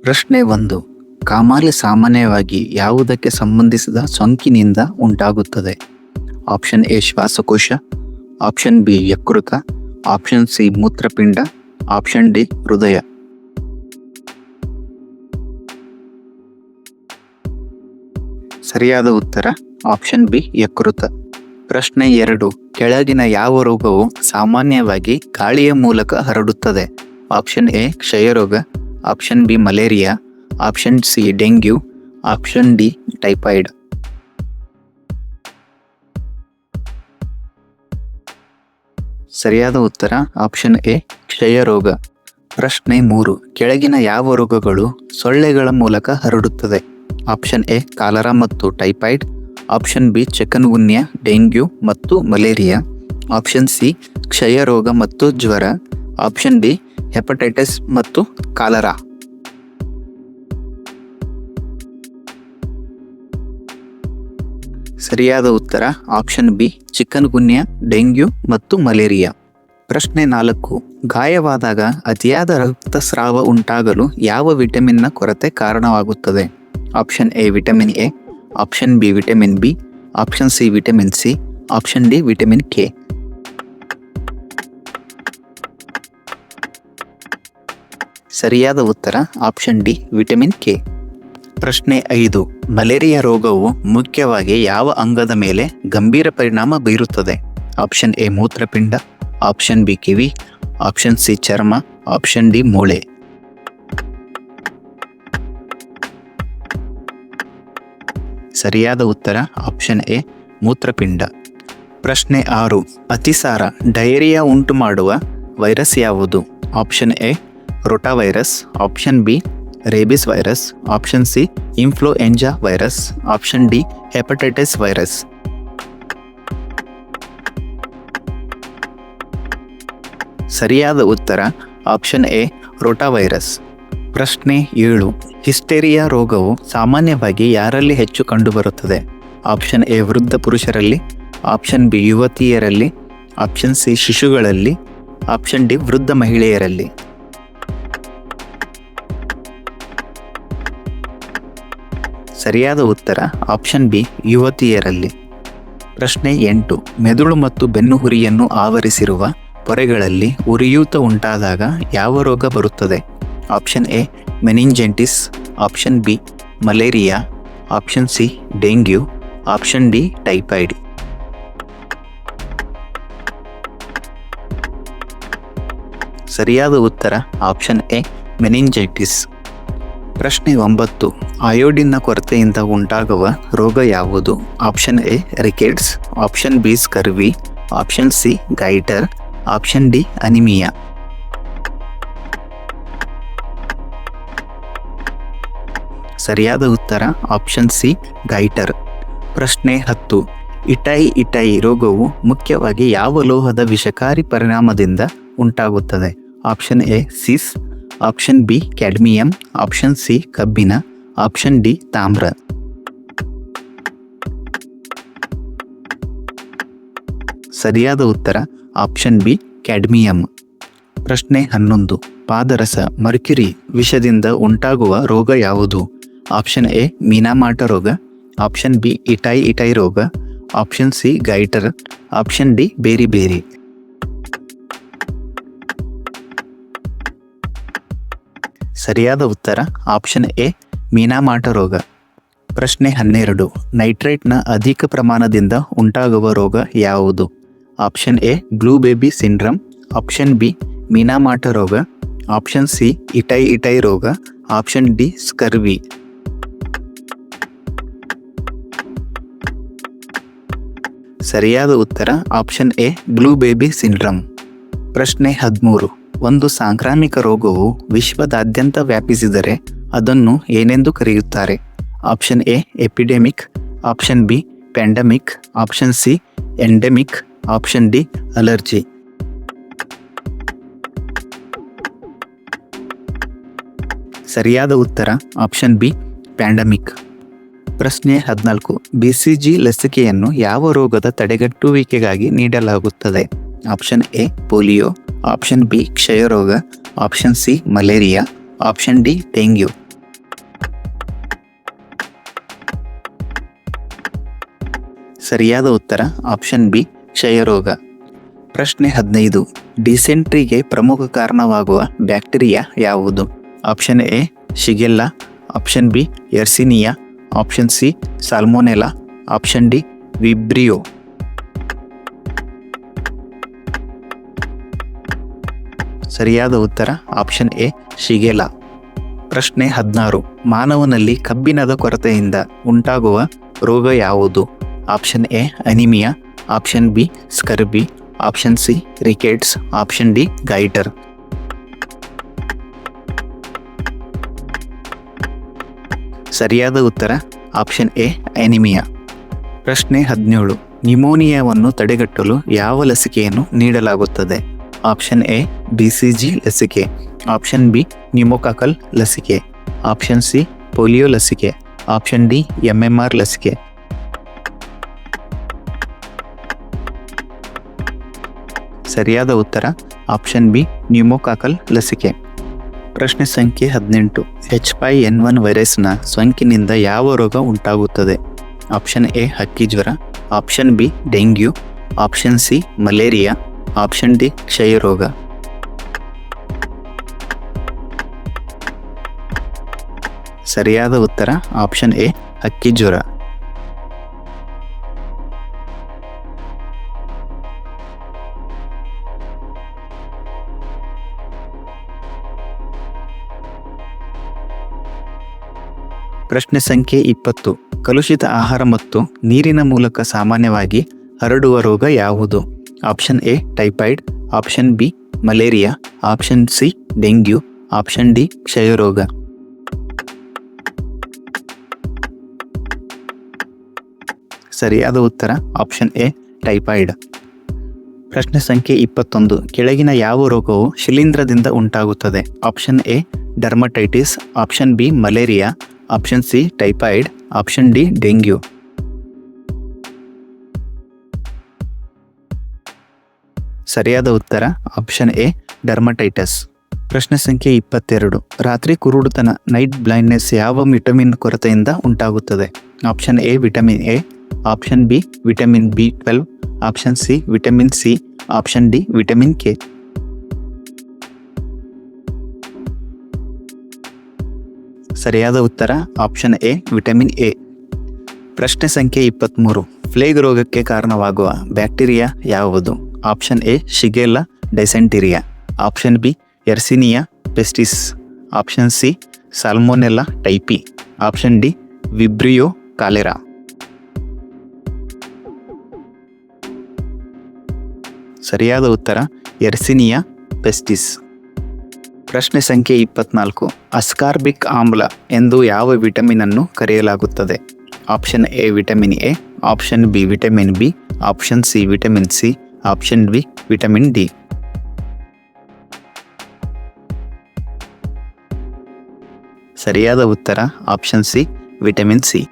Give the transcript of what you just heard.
ಪ್ರಶ್ನೆ 1. ಕಾಮಾಲೆ ಸಾಮಾನ್ಯವಾಗಿ ಯಾವುದಕ್ಕೆ ಸಂಬಂಧಿಸಿದ ಸೋಂಕಿನಿಂದ ಉಂಟಾಗುತ್ತದೆ? ಆಪ್ಷನ್ ಎ ಶ್ವಾಸಕೋಶ, ಆಪ್ಷನ್ ಬಿ ಯಕೃತ, ಆಪ್ಷನ್ ಸಿ ಮೂತ್ರಪಿಂಡ, ಆಪ್ಷನ್ ಡಿ ಹೃದಯ. ಸರಿಯಾದ ಉತ್ತರ ಆಪ್ಷನ್ ಬಿ ಯಕೃತ. ಪ್ರಶ್ನೆ 2. ಕೆಳಗಿನ ಯಾವ ರೋಗವು ಸಾಮಾನ್ಯವಾಗಿ ಗಾಳಿಯ ಮೂಲಕ ಹರಡುತ್ತದೆ? ಆಪ್ಷನ್ ಎ ಕ್ಷಯರೋಗ, option B malaria, option C dengue, option D typhoid. ಸರಿಯಾದ ಉತ್ತರ ಆಪ್ಷನ್ ಎ ಕ್ಷಯರೋಗ. ಪ್ರಶ್ನೆ 3. ಕೆಳಗಿನ ಯಾವ ರೋಗಗಳು ಸೊಳ್ಳೆಗಳ ಮೂಲಕ ಹರಡುತ್ತದೆ? ಆಪ್ಷನ್ ಎ ಕಾಲರಾ ಮತ್ತು typhoid, option B chikungunya, dengue ಮತ್ತು ಮಲೇರಿಯಾ, ಆಪ್ಷನ್ ಸಿ ಕ್ಷಯರೋಗ ಮತ್ತು ಜ್ವರ, ಆಪ್ಷನ್ ಡಿ ಹೆಪಟೈಟಿಸ್ ಮತ್ತು ಕಾಲರಾ. ಸರಿಯಾದ ಉತ್ತರ ಆಪ್ಷನ್ ಬಿ ಚಿಕನ್ಗುನ್ಯಾ, ಡೆಂಗ್ಯೂ ಮತ್ತು ಮಲೇರಿಯಾ. ಪ್ರಶ್ನೆ 4. ಗಾಯವಾದಾಗ ಅತಿಯಾದ ರಕ್ತಸ್ರಾವ ಉಂಟಾಗಲು ಯಾವ ವಿಟಮಿನ್ನ ಕೊರತೆ ಕಾರಣವಾಗುತ್ತದೆ? Option A vitamin A, option B vitamin B, option C vitamin C, option D vitamin K. ಸರಿಯಾದ ಉತ್ತರ ಆಪ್ಷನ್ ಡಿ ವಿಟಮಿನ್ ಕೆ. ಪ್ರಶ್ನೆ 5. ಮಲೇರಿಯಾ ರೋಗವು ಮುಖ್ಯವಾಗಿ ಯಾವ ಅಂಗದ ಮೇಲೆ ಗಂಭೀರ ಪರಿಣಾಮ ಬೀರುತ್ತದೆ? ಆಪ್ಷನ್ ಎ ಮೂತ್ರಪಿಂಡ, ಆಪ್ಷನ್ ಬಿ ಕಿವಿ, ಆಪ್ಷನ್ ಸಿ ಚರ್ಮ, ಆಪ್ಷನ್ ಡಿ ಮೂಳೆ. ಸರಿಯಾದ ಉತ್ತರ ಆಪ್ಷನ್ ಎ ಮೂತ್ರಪಿಂಡ. ಪ್ರಶ್ನೆ 6. ಅತಿಸಾರ ಡಯೇರಿಯಾ ಉಂಟು ಮಾಡುವ ವೈರಸ್ ಯಾವುದು? Option A rotavirus, option B rabies virus, option C influenza virus, option D hepatitis virus. ಸರಿಯಾದ ಉತ್ತರ ಆಪ್ಷನ್ ಎ ರೋಟಾವೈರಸ್. ಪ್ರಶ್ನೆ 7. ಹಿಸ್ಟೇರಿಯಾ ರೋಗವು ಸಾಮಾನ್ಯವಾಗಿ ಯಾರಲ್ಲಿ ಹೆಚ್ಚು ಕಂಡುಬರುತ್ತದೆ? ಆಪ್ಷನ್ ಎ ವೃದ್ಧ ಪುರುಷರಲ್ಲಿ, ಆಪ್ಷನ್ ಬಿ ಯುವತಿಯರಲ್ಲಿ, ಆಪ್ಷನ್ ಸಿ ಶಿಶುಗಳಲ್ಲಿ, ಆಪ್ಷನ್ ಡಿ ವೃದ್ಧ ಮಹಿಳೆಯರಲ್ಲಿ. ಸರಿಯಾದ ಉತ್ತರ ಆಪ್ಷನ್ ಬಿ ಯುವತಿಯರಲ್ಲಿ. ಪ್ರಶ್ನೆ 8. ಮೆದುಳು ಮತ್ತು ಬೆನ್ನುಹುರಿಯನ್ನು ಆವರಿಸಿರುವ ಪೊರೆಗಳಲ್ಲಿ ಉರಿಯೂತ ಉಂಟಾದಾಗ ಯಾವ ರೋಗ ಬರುತ್ತದೆ? Option A meningitis, option B malaria, option C dengue, option D typhoid. ಸರಿಯಾದ ಉತ್ತರ ಆಪ್ಷನ್ ಎ ಮೆನಿಂಜೈಟಿಸ್. ಪ್ರಶ್ನೆ 9. ಅಯೋಡಿನ್ನ ಕೊರತೆಯಿಂದ ಉಂಟಾಗುವ ರೋಗ ಯಾವುದು? Option A rickets, option B scurvy, option C goitre, option D anaemia. ಸರಿಯಾದ ಉತ್ತರ ಆಪ್ಷನ್ ಸಿ ಗೈಟರ್. ಪ್ರಶ್ನೆ 10. ಇಟೈ ರೋಗವು ಮುಖ್ಯವಾಗಿ ಯಾವ ಲೋಹದ ವಿಷಕಾರಿ ಪರಿಣಾಮದಿಂದ ಉಂಟಾಗುತ್ತದೆ? ಆಪ್ಷನ್ ಎ ಸಿಸ್, option B cadmium, option C ಕಬ್ಬಿಣ, ಆಪ್ಷನ್ ಡಿ ತಾಮ್ರ. ಸರಿಯಾದ ಉತ್ತರ ಆಪ್ಷನ್ ಬಿ ಕ್ಯಾಡ್ಮಿಯಂ. ಪ್ರಶ್ನೆ 11. ಪಾದರಸ ಮರ್ಕ್ಯುರಿ ವಿಷದಿಂದ ಉಂಟಾಗುವ ರೋಗ ಯಾವುದು? ಆಪ್ಷನ್ ಎ ಮೀನಾಮಾಟ ರೋಗ, ಆಪ್ಷನ್ ಬಿ ಇಟೈ ರೋಗ, option C goitre, option D ಬೇರಿ. ಸರಿಯಾದ ಉತ್ತರ ಆಪ್ಷನ್ ಎ ಮೀನಾಮಾಟ ರೋಗ. ಪ್ರಶ್ನೆ 12. ನೈಟ್ರೇಟ್ನ ಅಧಿಕ ಪ್ರಮಾಣದಿಂದ ಉಂಟಾಗುವ ರೋಗ ಯಾವುದು? Option A blue baby syndrome, option B Minamata ರೋಗ, ಆಪ್ಷನ್ ಸಿ ಇಟೈ ರೋಗ, ಆಪ್ಷನ್ ಡಿ ಸ್ಕರ್ವಿ. ಸರಿಯಾದ ಉತ್ತರ option A blue baby syndrome. ಪ್ರಶ್ನೆ 13. ಒಂದು ಸಾಂಕ್ರಾಮಿಕ ರೋಗವು ವಿಶ್ವದಾದ್ಯಂತ ವ್ಯಾಪಿಸಿದರೆ ಅದನ್ನು ಏನೆಂದು ಕರೆಯುತ್ತಾರೆ? Option A epidemic, option B pandemic, option C endemic, option D allergy. ಸರಿಯಾದ ಉತ್ತರ ಆಪ್ಷನ್ ಬಿ ಪ್ಯಾಂಡಮಿಕ್. ಪ್ರಶ್ನೆ 14. BCG ಲಸಿಕೆಯನ್ನು ಯಾವ ರೋಗದ ತಡೆಗಟ್ಟುವಿಕೆಗಾಗಿ ನೀಡಲಾಗುತ್ತದೆ? Option A polio, option B ಕ್ಷಯರೋಗ, option C malaria, option D dengue. ಸರಿಯಾದ ಉತ್ತರ ಆಪ್ಷನ್ ಬಿ ಕ್ಷಯರೋಗ. ಪ್ರಶ್ನೆ 15. ಡಿಸೆಂಟ್ರಿಗೆ ಪ್ರಮುಖ ಕಾರಣವಾಗುವ ಬ್ಯಾಕ್ಟೀರಿಯಾ ಯಾವುದು? Option A shigella, option B yersinia, option C salmonella, option D vibrio. ಸರಿಯಾದ ಉತ್ತರ ಆಪ್ಷನ್ ಎ ಶಿಗೆಲಾ. ಪ್ರಶ್ನೆ 16. ಮಾನವನಲ್ಲಿ ಕಬ್ಬಿಣದ ಕೊರತೆಯಿಂದ ಉಂಟಾಗುವ ರೋಗ ಯಾವುದು? Option A anaemia, option B scurvy, option C rickets, option D goitre. ಸರಿಯಾದ ಉತ್ತರ ಆಪ್ಷನ್ ಎ ಅನಿಮಿಯಾ. ಪ್ರಶ್ನೆ 17. ನ್ಯುಮೋನಿಯಾವನ್ನು ತಡೆಗಟ್ಟಲು ಯಾವ ಲಸಿಕೆಯನ್ನು ನೀಡಲಾಗುತ್ತದೆ? ಆಪ್ಷನ್ ಎ BCG ಲಸಿಕೆ, ಆಪ್ಷನ್ ಬಿ ನ್ಯೂಮೋಕಾಕಲ್ ಲಸಿಕೆ, ಆಪ್ಷನ್ ಸಿ ಪೋಲಿಯೋ ಲಸಿಕೆ, ಆಪ್ಷನ್ ಡಿ MMR ಲಸಿಕೆ. ಸರಿಯಾದ ಉತ್ತರ ಆಪ್ಷನ್ ಬಿ ನ್ಯೂಮೋಕಾಕಲ್ ಲಸಿಕೆ. ಪ್ರಶ್ನೆ ಸಂಖ್ಯೆ 18. H5N1 ವೈರಸ್ನ ಸೋಂಕಿನಿಂದ ಯಾವ ರೋಗ ಉಂಟಾಗುತ್ತದೆ? ಆಪ್ಷನ್ ಎ ಹಕ್ಕಿ ಜ್ವರ, option B dengue, option C malaria, option D ಕ್ಷಯರೋಗ. ಸರಿಯಾದ ಉತ್ತರ ಆಪ್ಷನ್ ಎ ಹಕ್ಕಿ ಜ್ವರ. ಪ್ರಶ್ನೆ ಸಂಖ್ಯೆ 20. ಕಲುಷಿತ ಆಹಾರ ಮತ್ತು ನೀರಿನ ಮೂಲಕ ಸಾಮಾನ್ಯವಾಗಿ ಹರಡುವ ರೋಗ ಯಾವುದು? Option A typhoid, option B malaria, option C dengue, option D ಕ್ಷಯರೋಗ. ಸರಿಯಾದ ಉತ್ತರ ಆಪ್ಷನ್ ಎ ಟೈಫಾಯ್ಡ್. ಪ್ರಶ್ನೆ ಸಂಖ್ಯೆ 21. ಕೆಳಗಿನ ಯಾವ ರೋಗವು ಶಿಲೀಂಧ್ರದಿಂದ ಉಂಟಾಗುತ್ತದೆ? Option A dermatitis, option B malaria, option C typhoid, option D dengue. ಸರಿಯಾದ ಉತ್ತರ ಆಪ್ಷನ್ ಎ ಡರ್ಮಟೈಟಿಸ್. ಪ್ರಶ್ನೆ ಸಂಖ್ಯೆ 22. ರಾತ್ರಿ ಕುರುಡುತನ ನೈಟ್ ಬ್ಲೈಂಡ್ನೆಸ್ ಯಾವ ವಿಟಮಿನ್ ಕೊರತೆಯಿಂದ ಉಂಟಾಗುತ್ತದೆ? Option A vitamin A, option B vitamin B12, option C vitamin C, option D vitamin K. ಸರಿಯಾದ ಉತ್ತರ ಆಪ್ಷನ್ ಎ ವಿಟಮಿನ್ ಎ. ಪ್ರಶ್ನೆ ಸಂಖ್ಯೆ 23. ಪ್ಲೇಗ್ ರೋಗಕ್ಕೆ ಕಾರಣವಾಗುವ ಬ್ಯಾಕ್ಟೀರಿಯಾ ಯಾವುದು? Option A shigella dysenteriae, option B yersinia pestis, option C salmonella typhi, option D vibrio cholerae. ಸರಿಯಾದ ಉತ್ತರ ಎರ್ಸಿನಿಯಾ ಪೆಸ್ಟಿಸ್. ಪ್ರಶ್ನೆ ಸಂಖ್ಯೆ 24. ಅಸ್ಕಾರ್ಬಿಕ್ ಆಮ್ಲ ಎಂದು ಯಾವ ವಿಟಮಿನ್ ಅನ್ನು ಕರೆಯಲಾಗುತ್ತದೆ? Option A vitamin A, option B vitamin B, option C vitamin C, option B vitamin D. ಸರಿಯಾದ ಉತ್ತರ ಆಪ್ಷನ್ ಸಿ ವಿಟಮಿನ್ ಸಿ.